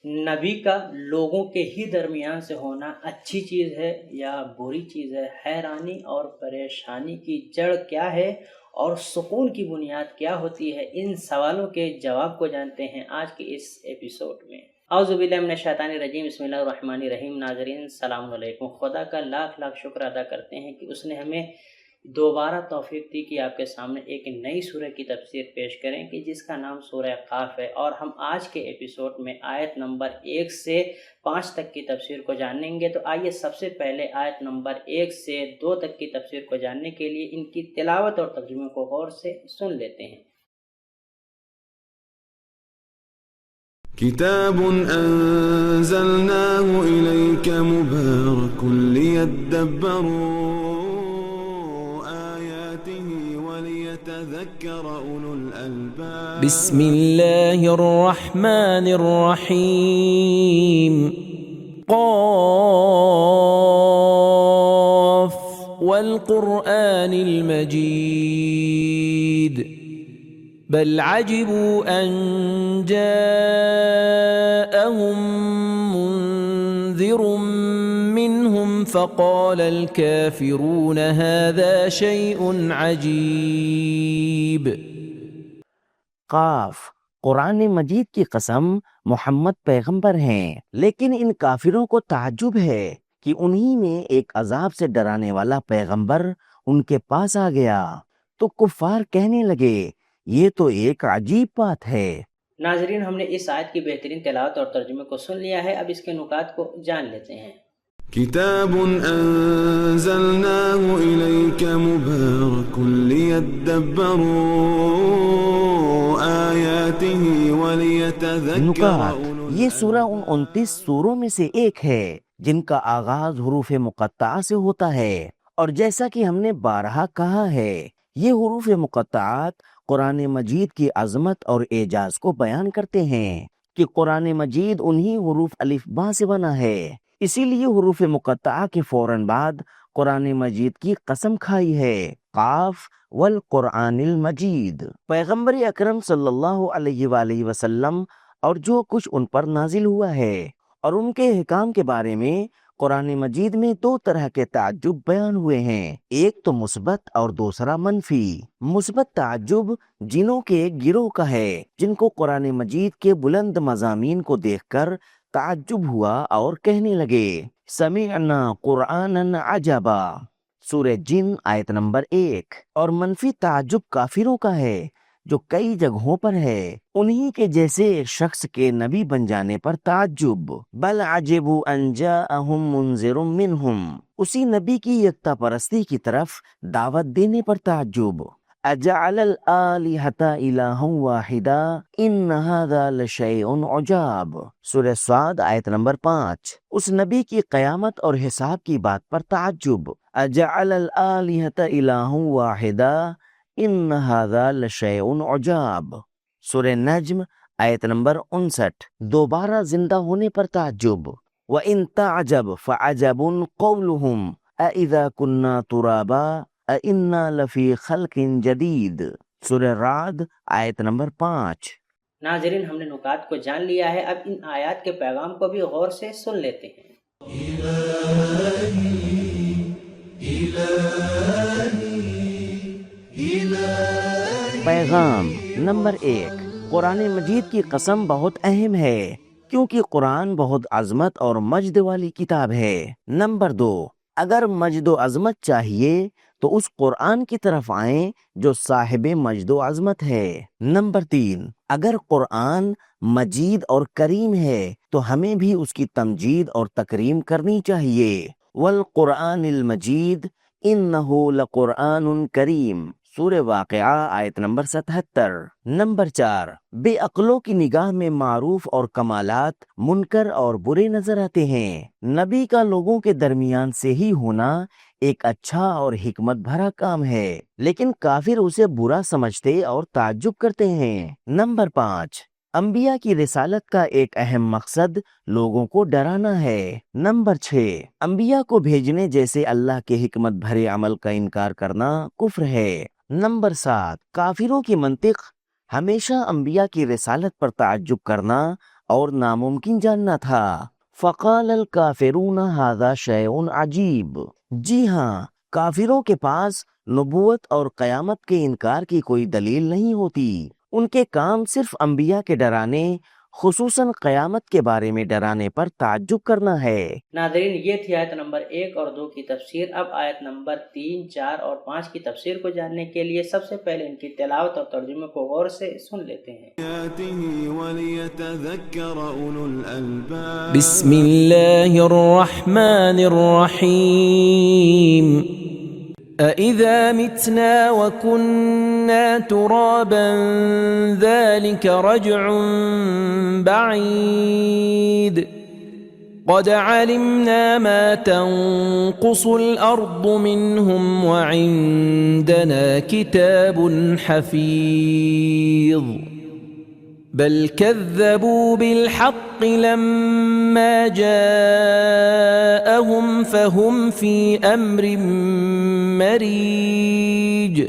نبی کا لوگوں کے ہی درمیان سے ہونا اچھی چیز ہے یا بری چیز ہے؟ حیرانی اور پریشانی کی جڑ کیا ہے اور سکون کی بنیاد کیا ہوتی ہے؟ ان سوالوں کے جواب کو جانتے ہیں آج کے اس ایپیسوڈ میں۔ اعوذ باللہ من الشیطان الرجیم، بسم اللہ الرحمن الرحیم۔ ناظرین السلام علیکم۔ خدا کا لاکھ لاکھ شکر ادا کرتے ہیں کہ اس نے ہمیں دوبارہ توفیق دی کہ آپ کے سامنے ایک نئی سورہ کی تفسیر پیش کریں کہ جس کا نام سورہ قاف ہے، اور ہم آج کے ایپیسوڈ میں آیت نمبر 1 سے 5 تک کی تفسیر کو جانیں گے۔ تو آئیے سب سے پہلے آیت نمبر 1 سے 2 تک کی تفسیر کو جاننے کے لیے ان کی تلاوت اور ترجمے کو غور سے سن لیتے ہیں۔ كتاب أنزلناه إليك مبارك ليدبروا آياته وليتذكر أولو الألباب بسم الله الرحمن الرحيم قاف والقرآن المجيد بل عجبوا أن جاءهم منذر منهم فقال الكافرون هذا شيء عجيب۔ قاف، قرآن مجید کی قسم، محمد پیغمبر ہیں، لیکن ان کافروں کو تعجب ہے کہ انہی میں ایک عذاب سے ڈرانے والا پیغمبر ان کے پاس آ گیا، تو کفار کہنے لگے یہ تو ایک عجیب بات ہے۔ ناظرین، ہم نے اس آیت کی بہترین تلاوت اور ترجمے کو سن لیا ہے، اب اس کے نکات کو جان لیتے ہیں۔ كتاب أنزلناه إليك مبارك ليدبروا آياته وليتذكر نکات، یہ سورہ ان 29 سوروں میں سے ایک ہے جن کا آغاز حروف مقطعہ سے ہوتا ہے، اور جیسا کہ ہم نے بارہا کہا ہے، یہ حروف مقطعات قرآن مجید کی عظمت اور اعجاز کو بیان کرتے ہیں کہ قرآن مجید انہی حروف الف با سے بنا ہے، اسی لیے حروف مقطعہ کے فوراً بعد قرآن مجید کی قسم کھائی ہے، قاف والقرآن المجید۔ پیغمبر اکرم صلی اللہ علیہ وآلہ وسلم اور جو کچھ ان پر نازل ہوا ہے اور ان کے احکام کے بارے میں قرآن مجید میں 2 طرح کے تعجب بیان ہوئے ہیں، ایک تو مثبت اور دوسرا منفی۔ مثبت تعجب جنوں کے ایک گروہ کا ہے جن کو قرآن مجید کے بلند مضامین کو دیکھ کر تعجب ہوا اور کہنے لگے سمعنا قرآنا عجبا، سورہ جن آیت نمبر 1۔ اور منفی تعجب کافروں کا ہے جو کئی جگہوں پر ہے، انہی کے جیسے ایک شخص کے نبی بن جانے پر تعجب، بل عجبوا ان جاءهم منذر منهم، اسی نبی کی یکتا پرستی کی طرف دعوت دینے پر تعجب، اجعل الآلہۃ الہا واحدا ان ھذا لشیء عجاب، سورہ صاد آیت نمبر 5۔ اس نبی کی قیامت اور حساب کی بات پر تعجب، اجعل الآلہۃ الہا واحدا ان ھذا لشیء عجاب، سورہ نجم آیت نمبر 59۔ دوبارہ زندہ ہونے پر تعجب، وَإِن تَعْجَبْ فَعَجَبٌ قَوْلُهُمْ أَإِذَا كُنَّا تُرَابًا أَإِنَّا لَفِي خَلْقٍ جَدِيدٍ، سورہ رعد آیت نمبر 5۔ ناظرین، ہم نے نکات کو جان لیا ہے، اب ان آیات کے پیغام کو بھی غور سے سن لیتے ہیں۔ پیغام نمبر 1، قرآن مجید کی قسم بہت اہم ہے کیونکہ قرآن بہت عظمت اور مجد والی کتاب ہے۔ نمبر 2، اگر مجد و عظمت چاہیے تو اس قرآن کی طرف آئیں جو صاحب مجد و عظمت ہے۔ نمبر 3، اگر قرآن مجید اور کریم ہے تو ہمیں بھی اس کی تمجید اور تکریم کرنی چاہیے۔ والقرآن المجید انہ لقرآن کریم، سورہ واقعہ آیت نمبر 77۔ نمبر 4، بے عقلوں کی نگاہ میں معروف اور کمالات منکر اور برے نظر آتے ہیں، نبی کا لوگوں کے درمیان سے ہی ہونا ایک اچھا اور حکمت بھرا کام ہے، لیکن کافر اسے برا سمجھتے اور تعجب کرتے ہیں۔ نمبر 5، انبیاء کی رسالت کا ایک اہم مقصد لوگوں کو ڈرانا ہے۔ نمبر 6، انبیاء کو بھیجنے جیسے اللہ کے حکمت بھرے عمل کا انکار کرنا کفر ہے۔ نمبر 7، کافروں کی منطق ہمیشہ انبیاء کی رسالت پر تعجب کرنا اور ناممکن جاننا تھا۔ فقال الکافرون ھذا شیء عجیب، جی ہاں، کافروں کے پاس نبوت اور قیامت کے انکار کی کوئی دلیل نہیں ہوتی۔ ان کے کام صرف انبیاء کے ڈرانے، خصوصاً قیامت کے بارے میں ڈرانے پر تعجب کرنا ہے۔ ناظرین، یہ تھی آیت نمبر 1 اور 2 کی تفسیر۔ اب آیت نمبر 3، 4 اور 5 کی تفسیر کو جاننے کے لیے سب سے پہلے ان کی تلاوت اور ترجمے کو غور سے سن لیتے ہیں۔ آياته وليتذكر أولو الألباب بسم الله الرحمن الرحيم أإذا متنا وكنا ترابا ذلك رجع بعيد قد علمنا ما تنقص الأرض منهم وعندنا كتاب حفيظ بل كذبوا بالحق لما جاءهم فهم في أمر مريج۔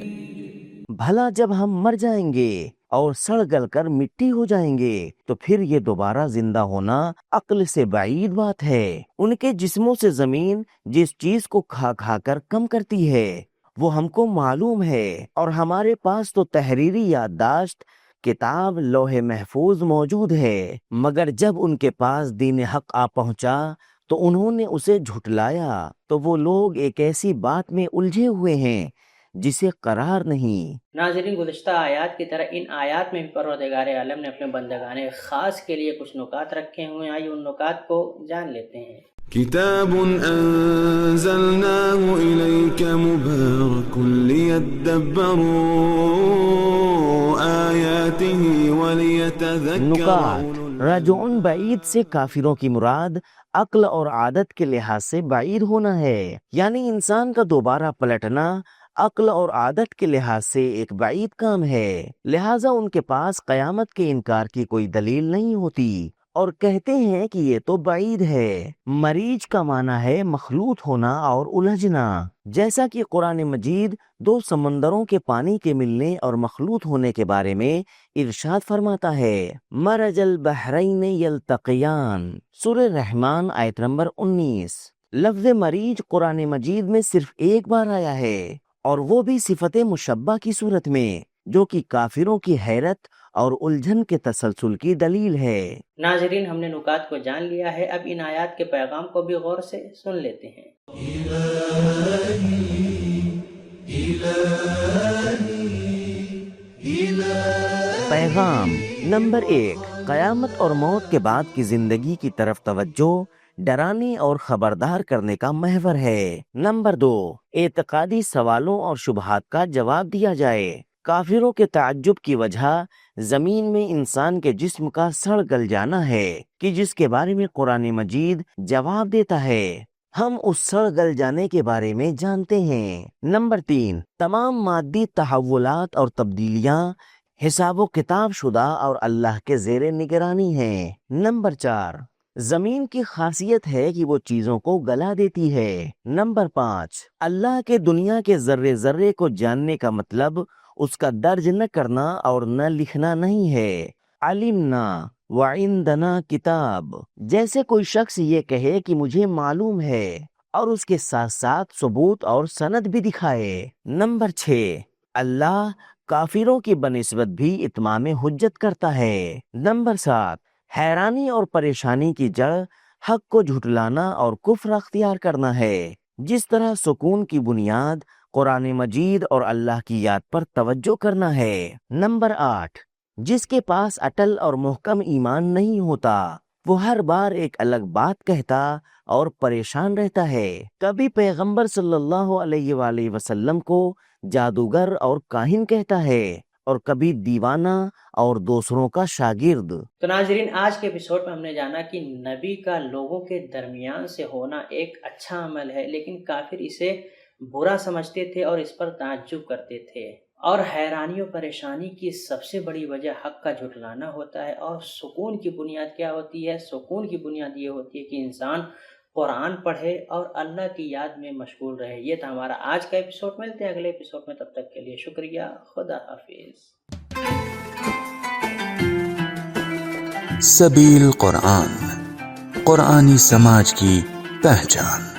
بھلا جب ہم مر جائیں گے اور سڑ گل کر مٹی ہو جائیں گے تو پھر یہ دوبارہ زندہ ہونا عقل سے بعید بات ہے۔ ان کے جسموں سے زمین جس چیز کو کھا کھا کر کم کرتی ہے وہ ہم کو معلوم ہے، اور ہمارے پاس تو تحریری یادداشت کتاب لوح محفوظ موجود ہے، مگر جب ان کے پاس دین حق آ پہنچا تو انہوں نے اسے جھٹلایا، تو وہ لوگ ایک ایسی بات میں الجھے ہوئے ہیں جسے قرار نہیں۔ ناظرین، گزشتہ آیات کی طرح ان آیات میں بھی پروردگار عالم نے اپنے بندگان خاص کے لیے کچھ نکات رکھے ہوئے ہیں۔ آئیے ان نکات کو جان لیتے ہیں۔ كتاب أنزلناه إليك مبارك ليدبروا آياته وليتذكر نکات، أولو رجعن بعید سے کافروں کی مراد عقل اور عادت کے لحاظ سے بعید ہونا ہے، یعنی انسان کا دوبارہ پلٹنا عقل اور عادت کے لحاظ سے ایک بعید کام ہے، لہٰذا ان کے پاس قیامت کے انکار کی کوئی دلیل نہیں ہوتی، اور کہتے ہیں کہ یہ تو بعید ہے۔ مریج کا معنی ہے مخلوط ہونا اور الجھنا، جیسا کہ قرآن مجید 2 سمندروں کے پانی کے ملنے اور مخلوط ہونے کے بارے میں ارشاد فرماتا ہے، مرج البحرین یلتقیان، سورہ رحمان آیت نمبر 19۔ لفظ مریج قرآن مجید میں صرف ایک بار آیا ہے، اور وہ بھی صفت مشبہ کی صورت میں، جو کہ کافروں کی حیرت اور الجھن کے تسلسل کی دلیل ہے۔ ناظرین، ہم نے نکات کو جان لیا ہے، اب ان آیات کے پیغام کو بھی غور سے سن لیتے ہیں۔ پیغام نمبر 1، قیامت اور موت کے بعد کی زندگی کی طرف توجہ ڈرانے اور خبردار کرنے کا محور ہے۔ نمبر 2، اعتقادی سوالوں اور شبہات کا جواب دیا جائے۔ کافروں کے تعجب کی وجہ زمین میں انسان کے جسم کا سڑ گل جانا ہے، کہ جس کے بارے میں قرآن مجید جواب دیتا ہے۔ ہم اس سڑ گل جانے کے بارے میں جانتے ہیں۔ نمبر 3، تمام مادی تحولات اور تبدیلیاں حساب و کتاب شدہ اور اللہ کے زیر نگرانی ہیں۔ نمبر 4، زمین کی خاصیت ہے کہ وہ چیزوں کو گلا دیتی ہے۔ نمبر 5، اللہ کے دنیا کے ذرے ذرے کو جاننے کا مطلب اس کا درج نہ کرنا اور نہ لکھنا نہیں ہے۔ علمنا وعندنا کتاب، جیسے کوئی شخص یہ کہے کہ مجھے معلوم ہے، اور اس کے ساتھ ساتھ ثبوت اور سند بھی دکھائے۔ نمبر 6، اللہ کافروں کی بنسبت بھی اتمام حجت کرتا ہے۔ نمبر 7، حیرانی اور پریشانی کی جڑ حق کو جھٹلانا اور کفر اختیار کرنا ہے، جس طرح سکون کی بنیاد قرآن مجید اور اللہ کی یاد پر توجہ کرنا ہے۔ نمبر 8، جس کے پاس اٹل اور محکم ایمان نہیں ہوتا وہ ہر بار ایک الگ بات کہتا اور پریشان رہتا ہے۔ کبھی پیغمبر صلی اللہ علیہ وآلہ وسلم کو جادوگر اور کاہن کہتا ہے، اور کبھی دیوانہ اور دوسروں کا شاگرد۔ تو ناظرین، آج کے ایپیسوڈ میں ہم نے جانا کہ نبی کا لوگوں کے درمیان سے ہونا ایک اچھا عمل ہے، لیکن کافر اسے برا سمجھتے تھے اور اس پر تعجب کرتے تھے، اور حیرانی و پریشانی کی سب سے بڑی وجہ حق کا جھٹلانا ہوتا ہے۔ اور سکون کی بنیاد کیا ہوتی ہے؟ سکون کی بنیاد یہ ہوتی ہے کہ انسان قرآن پڑھے اور اللہ کی یاد میں مشغول رہے۔ یہ تھا ہمارا آج کا ایپیسوڈ، ملتے ہیں اگلے ایپیسوڈ میں، تب تک کے لیے شکریہ، خدا حافظ۔ سبیل قرآن، قرآنی سماج کی پہچان۔